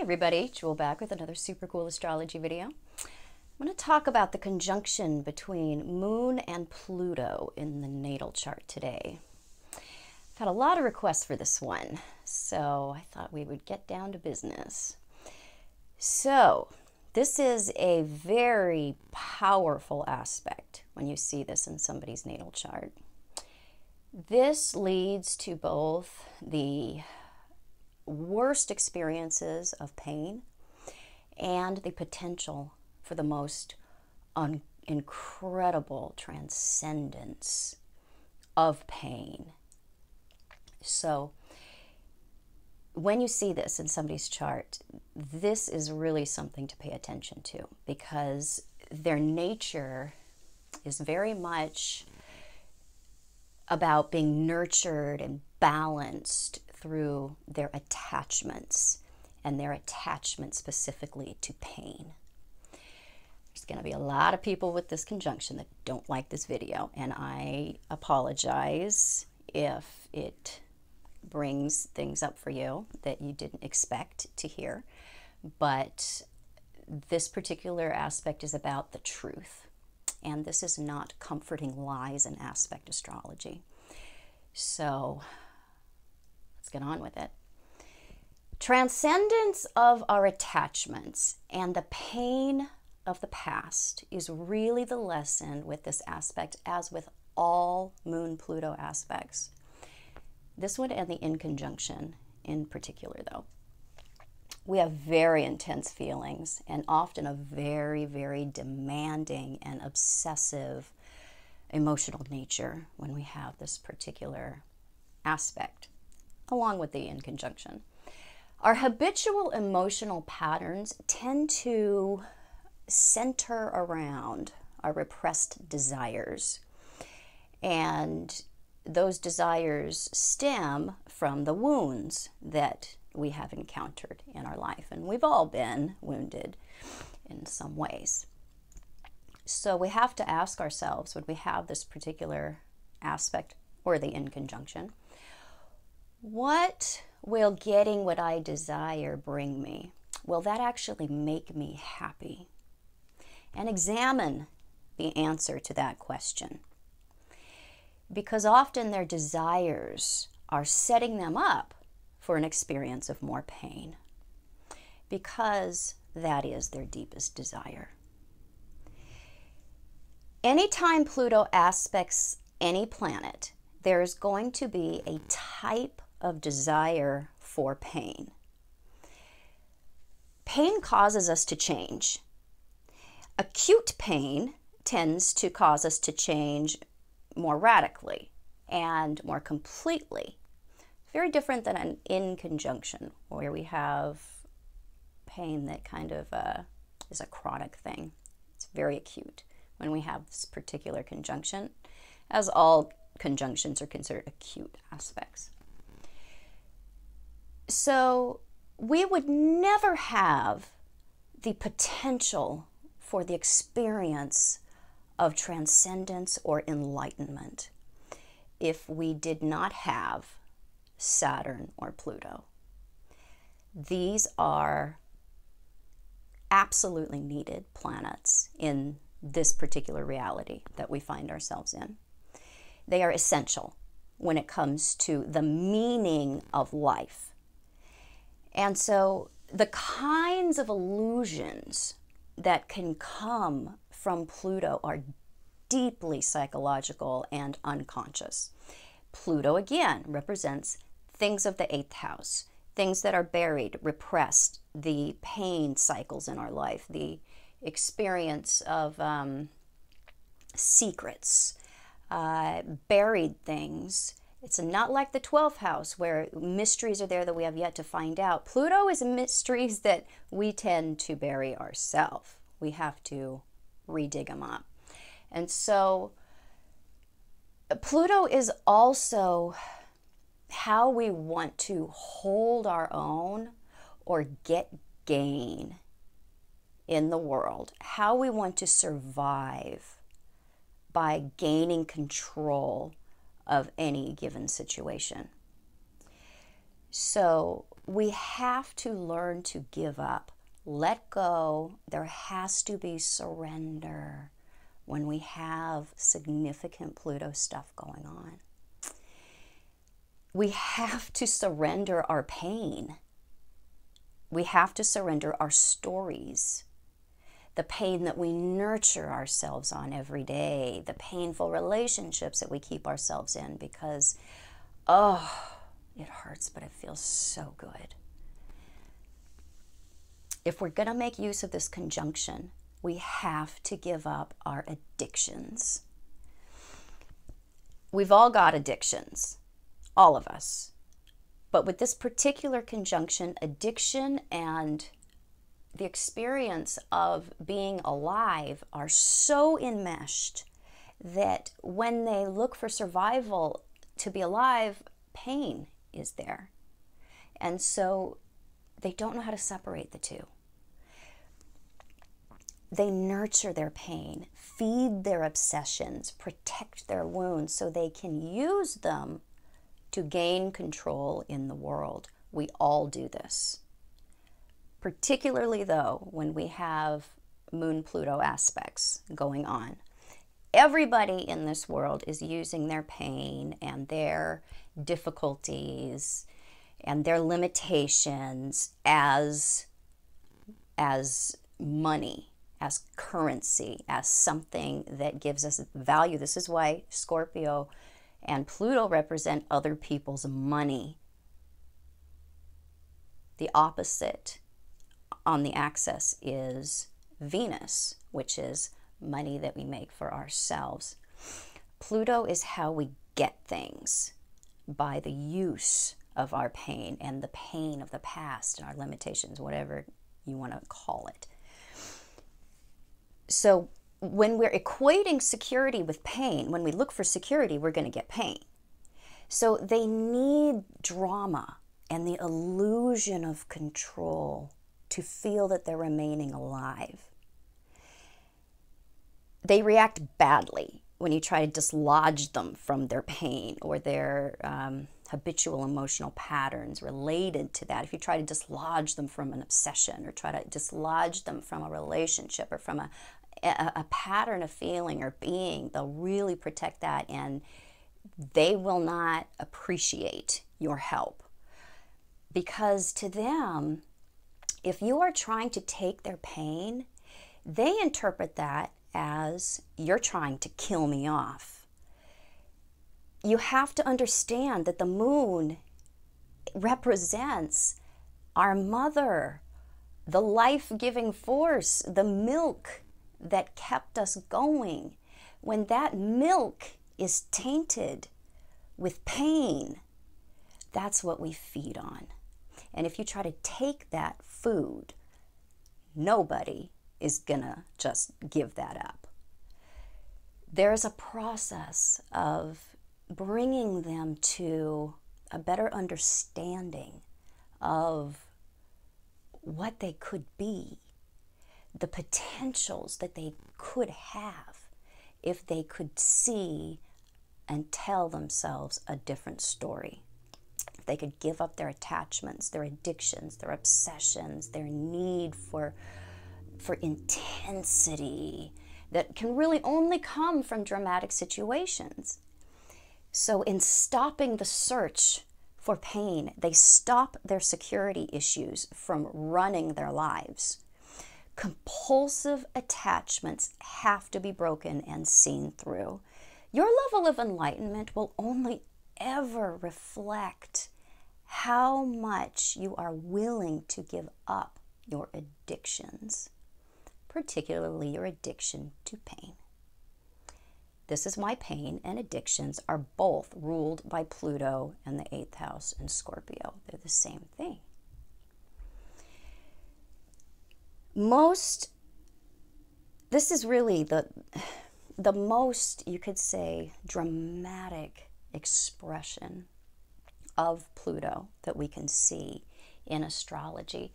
everybody, Jewel back with another super cool astrology video. I'm going to talk about the conjunction between Moon and Pluto in the natal chart today. I've had a lot of requests for this one, so I thought we would get down to business. So, this is a very powerful aspect when you see this in somebody's natal chart. This leads to both the worst experiences of pain and the potential for the most incredible transcendence of pain. So when you see this in somebody's chart, this is really something to pay attention to, because their nature is very much about being nurtured and balanced through their attachments, and their attachment specifically to pain. There's going to be a lot of people with this conjunction that don't like this video, and I apologize if it brings things up for you that you didn't expect to hear, but this particular aspect is about the truth, and this is not comforting lies in aspect astrology. So let's get on with it. Transcendence of our attachments and the pain of the past is really the lesson with this aspect, as with all Moon-Pluto aspects. This one and the in conjunction in particular, though. We have very intense feelings and often a very, very demanding and obsessive emotional nature when we have this particular aspect, along with the in conjunction. Our habitual emotional patterns tend to center around our repressed desires, and those desires stem from the wounds that we have encountered in our life, and we've all been wounded in some ways. So we have to ask ourselves, when we have this particular aspect or the in conjunction, what will getting what I desire bring me? Will that actually make me happy? And examine the answer to that question, because often their desires are setting them up for an experience of more pain, because that is their deepest desire. Anytime Pluto aspects any planet, there is going to be a type of desire for pain. Pain causes us to change. Acute pain tends to cause us to change more radically and more completely. Very different than an in conjunction, where we have pain that kind of is a chronic thing. It's very acute when we have this particular conjunction, as all conjunctions are considered acute aspects. So we would never have the potential for the experience of transcendence or enlightenment if we did not have Saturn or Pluto. These are absolutely needed planets in this particular reality that we find ourselves in. They are essential when it comes to the meaning of life. And so the kinds of illusions that can come from Pluto are deeply psychological and unconscious. Pluto, again, represents things of the 8th house, things that are buried, repressed, the pain cycles in our life, the experience of secrets, buried things. It's not like the 12th house where mysteries are there that we have yet to find out. Pluto is mysteries that we tend to bury ourselves. We have to redig them up. And so Pluto is also how we want to hold our own or get gain in the world, how we want to survive by gaining control of any given situation. So we have to learn to give up, let go. There has to be surrender when we have significant Pluto stuff going on. We have to surrender our pain. We have to surrender our stories, the pain that we nurture ourselves on every day, the painful relationships that we keep ourselves in because, oh, it hurts, but it feels so good. If we're going to make use of this conjunction, we have to give up our addictions. We've all got addictions, all of us. But with this particular conjunction, addiction and the experience of being alive are so enmeshed that when they look for survival to be alive, pain is there. And so they don't know how to separate the two. They nurture their pain, feed their obsessions, protect their wounds so they can use them to gain control in the world. We all do this. Particularly though, when we have Moon Pluto aspects going on. Everybody in this world is using their pain and their difficulties and their limitations as money, as currency, as something that gives us value. This is why Scorpio and Pluto represent other people's money. The opposite on the axis is Venus, which is money that we make for ourselves. Pluto is how we get things, by the use of our pain and the pain of the past and our limitations, whatever you want to call it. So when we're equating security with pain, when we look for security, we're going to get pain. So they need drama and the illusion of control to feel that they're remaining alive. They react badly when you try to dislodge them from their pain or their habitual emotional patterns related to that. If you try to dislodge them from an obsession or try to dislodge them from a relationship or from a pattern of feeling or being, they'll really protect that and they will not appreciate your help. Because to them, if you are trying to take their pain, they interpret that as you're trying to kill me off. You have to understand that the moon represents our mother, the life-giving force, the milk that kept us going. When that milk is tainted with pain, that's what we feed on. And if you try to take that food, nobody is gonna just give that up. There's a process of bringing them to a better understanding of what they could be, the potentials that they could have if they could see and tell themselves a different story. If they could give up their attachments, their addictions, their obsessions, their need for intensity that can really only come from dramatic situations. So in stopping the search for pain, they stop their security issues from running their lives. Compulsive attachments have to be broken and seen through. Your level of enlightenment will only ever reflect how much you are willing to give up your addictions, particularly your addiction to pain. This is why pain and addictions are both ruled by Pluto and the 8th house in Scorpio. They're the same thing. This is really the most, you could say, dramatic expression of Pluto that we can see in astrology.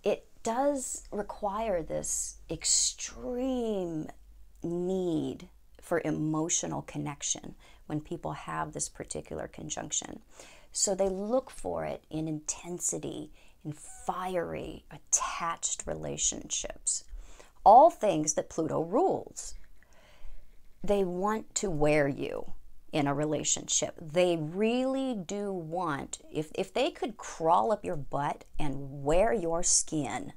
It does require this extreme need for emotional connection when people have this particular conjunction. So they look for it in intensity, in fiery, attached relationships. All things that Pluto rules. They want to wear you in a relationship. They really do want, if they could crawl up your butt and wear your skin,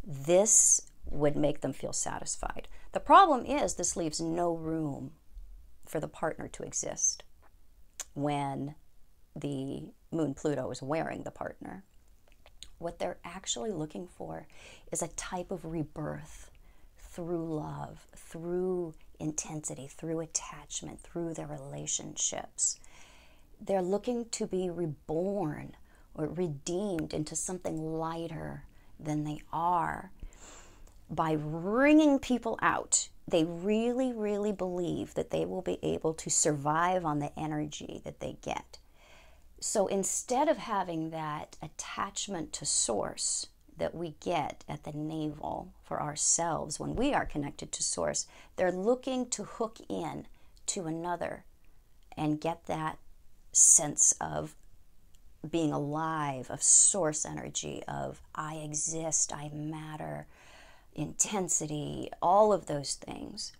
this would make them feel satisfied. The problem is this leaves no room for the partner to exist when the moon Pluto is wearing the partner. What they're actually looking for is a type of rebirth through love, through intensity, through attachment, through their relationships. They're looking to be reborn or redeemed into something lighter than they are. By wringing people out, they really, really believe that they will be able to survive on the energy that they get. So instead of having that attachment to source that we get at the navel for ourselves when we are connected to source, they're looking to hook in to another and get that sense of being alive, of source energy, of I exist, I matter, intensity, all of those things.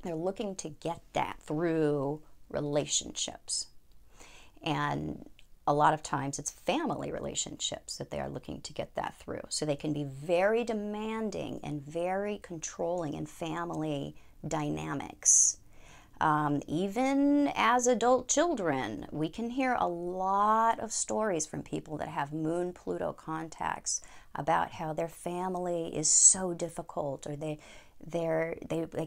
They're looking to get that through relationships. And a lot of times it's family relationships that they are looking to get that through. So they can be very demanding and very controlling in family dynamics. Even as adult children, we can hear a lot of stories from people that have moon Pluto contacts about how their family is so difficult, or they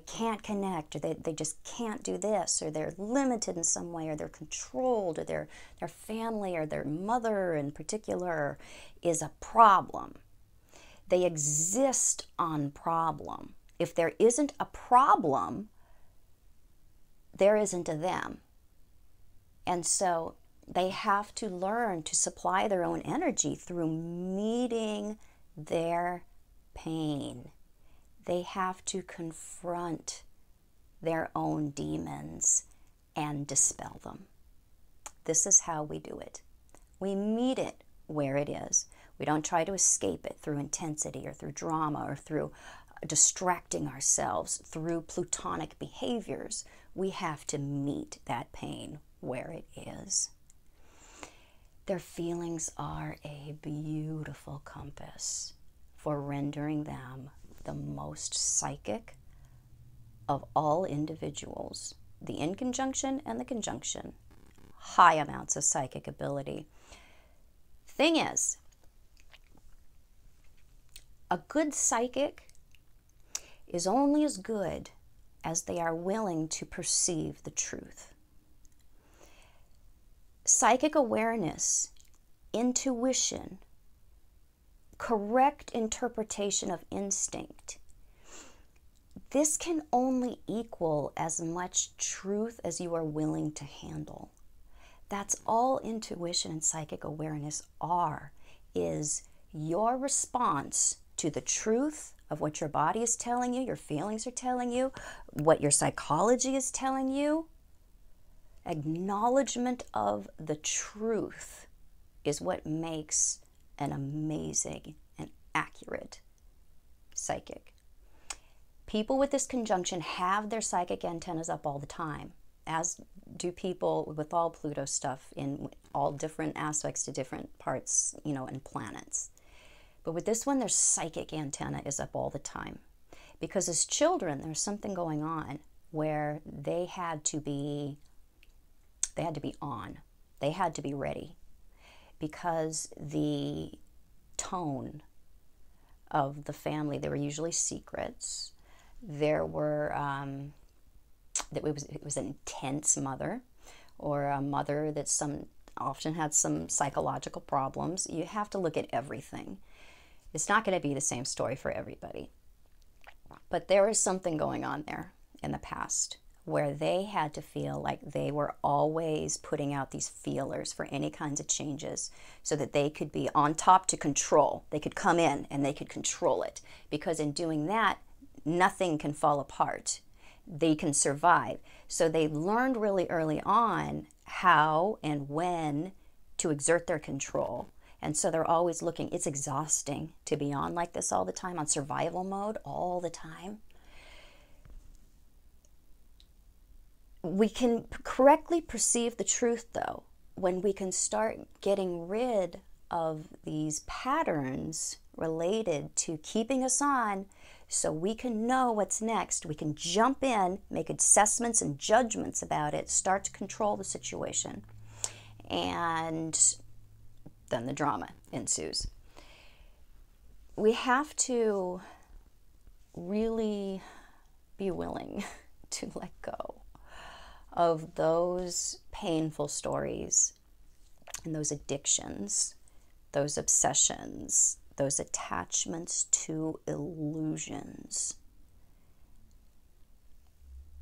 can't connect, or they just can't do this, or they're limited in some way, or they're controlled, or their family or their mother in particular is a problem. They exist on problem. If there isn't a problem, there isn't a them. And so they have to learn to supply their own energy through meeting their pain. They have to confront their own demons and dispel them. This is how we do it. We meet it where it is. We don't try to escape it through intensity or through drama or through distracting ourselves through plutonic behaviors. We have to meet that pain where it is. Their feelings are a beautiful compass for rendering them the most psychic of all individuals. The in conjunction and the conjunction. High amounts of psychic ability. Thing is, a good psychic is only as good as they are willing to perceive the truth. Psychic awareness, intuition, correct interpretation of instinct, this can only equal as much truth as you are willing to handle. That's all intuition and psychic awareness are, is your response to the truth of what your body is telling you, your feelings are telling you, what your psychology is telling you. Acknowledgement of the truth is what makes an amazing and accurate psychic. People with this conjunction have their psychic antennas up all the time, as do people with all Pluto stuff in all different aspects to different parts, and planets. But with this one, their psychic antenna is up all the time. Because as children, there's something going on where they had to be on. They had to be ready. Because the tone of the family, there were usually secrets. There were, it was an intense mother, or a mother that often had some psychological problems. You have to look at everything. It's not going to be the same story for everybody. But there is something going on there in the past where they had to feel like they were always putting out these feelers for any kinds of changes so that they could be on top to control. They could come in and they could control it, because in doing that, nothing can fall apart. They can survive. So they learned really early on how and when to exert their control. And so they're always looking. It's exhausting to be on like this all the time, on survival mode all the time. We can correctly perceive the truth, though, when we can start getting rid of these patterns related to keeping us on, so we can know what's next. We can jump in, make assessments and judgments about it, start to control the situation. And then the drama ensues. We have to really be willing to let go of those painful stories and those addictions, those obsessions, those attachments to illusions,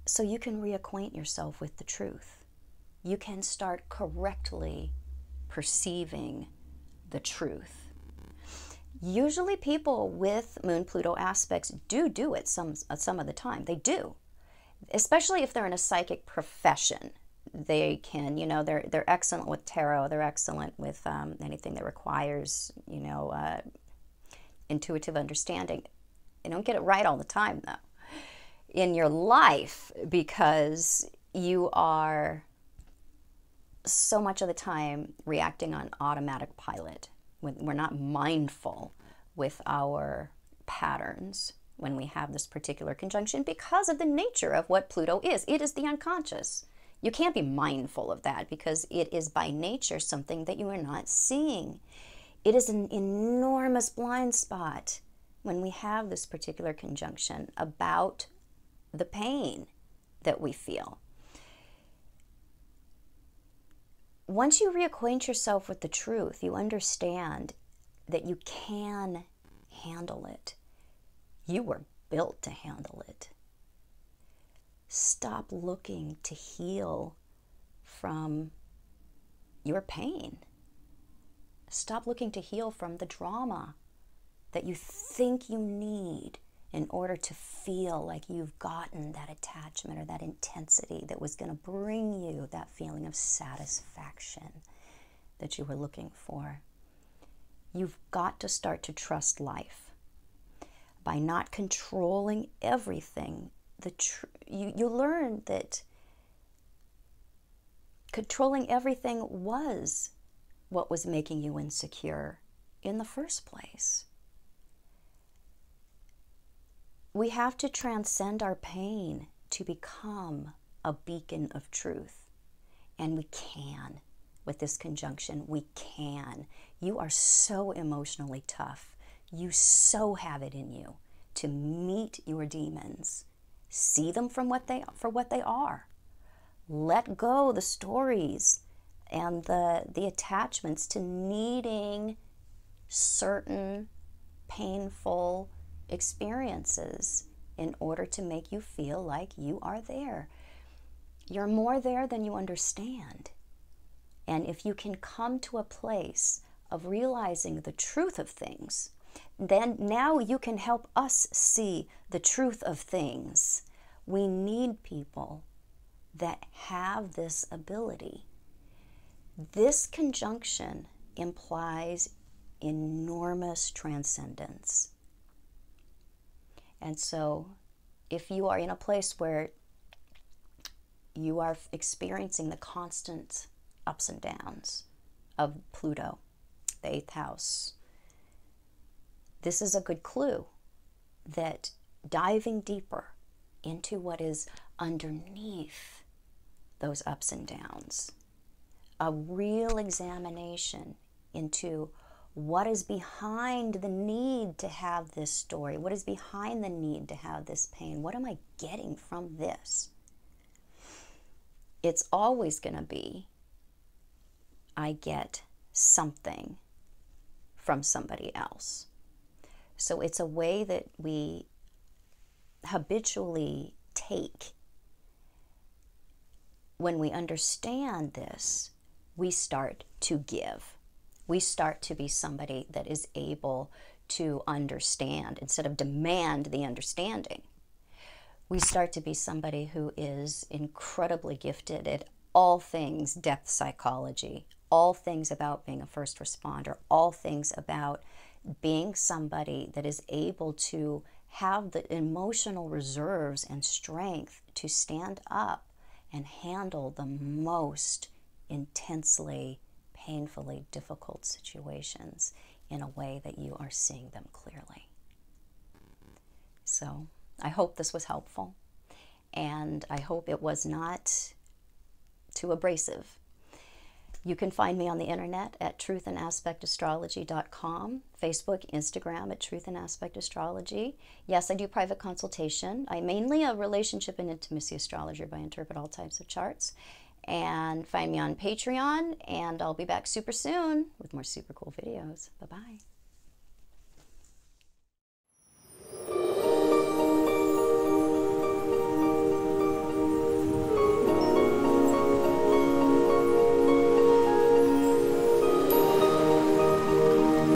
so you can reacquaint yourself with the truth. You can start correctly perceiving the truth. Usually people with Moon Pluto aspects do it some of the time. They do. Especially if they're in a psychic profession. They can, they're excellent with tarot. They're excellent with anything that requires, intuitive understanding. You don't get it right all the time, though, in your life, because you are so much of the time reacting on automatic pilot. We're not mindful with our patterns when we have this particular conjunction because of the nature of what Pluto is. It is the unconscious. You can't be mindful of that because it is by nature something that you are not seeing. It is an enormous blind spot when we have this particular conjunction about the pain that we feel. Once you reacquaint yourself with the truth, you understand that you can handle it. You were built to handle it. Stop looking to heal from your pain. Stop looking to heal from the drama that you think you need in order to feel like you've gotten that attachment or that intensity that was going to bring you that feeling of satisfaction that you were looking for. You've got to start to trust life. By not controlling everything, you learn that controlling everything was what was making you insecure in the first place. We have to transcend our pain to become a beacon of truth. And we can. With this conjunction, we can. You are so emotionally tough. You so have it in you to meet your demons. See them for what they are. Let go the stories and the attachments to needing certain painful experiences in order to make you feel like you are there. You're more there than you understand. And if you can come to a place of realizing the truth of things, then now you can help us see the truth of things. We need people that have this ability. This conjunction implies enormous transcendence. And so if you are in a place where you are experiencing the constant ups and downs of Pluto, the 8th house, this is a good clue that diving deeper into what is underneath those ups and downs, a real examination into what is behind the need to have this story, what is behind the need to have this pain, what am I getting from this? It's always going to be, I get something from somebody else. So it's a way that we habitually take. When we understand this, we start to give. We start to be somebody that is able to understand instead of demand the understanding. We start to be somebody who is incredibly gifted at all things depth psychology, all things about being a first responder, all things about being somebody that is able to have the emotional reserves and strength to stand up and handle the most intensely, painfully difficult situations in a way that you are seeing them clearly. So I hope this was helpful, and I hope it was not too abrasive. You can find me on the internet at truthandaspectastrology.com, Facebook, Instagram at Truth and Aspect Astrology. Yes, I do private consultation. I'm mainly a relationship and intimacy astrologer, but I interpret all types of charts. And find me on Patreon, and I'll be back super soon with more super cool videos. Bye-bye.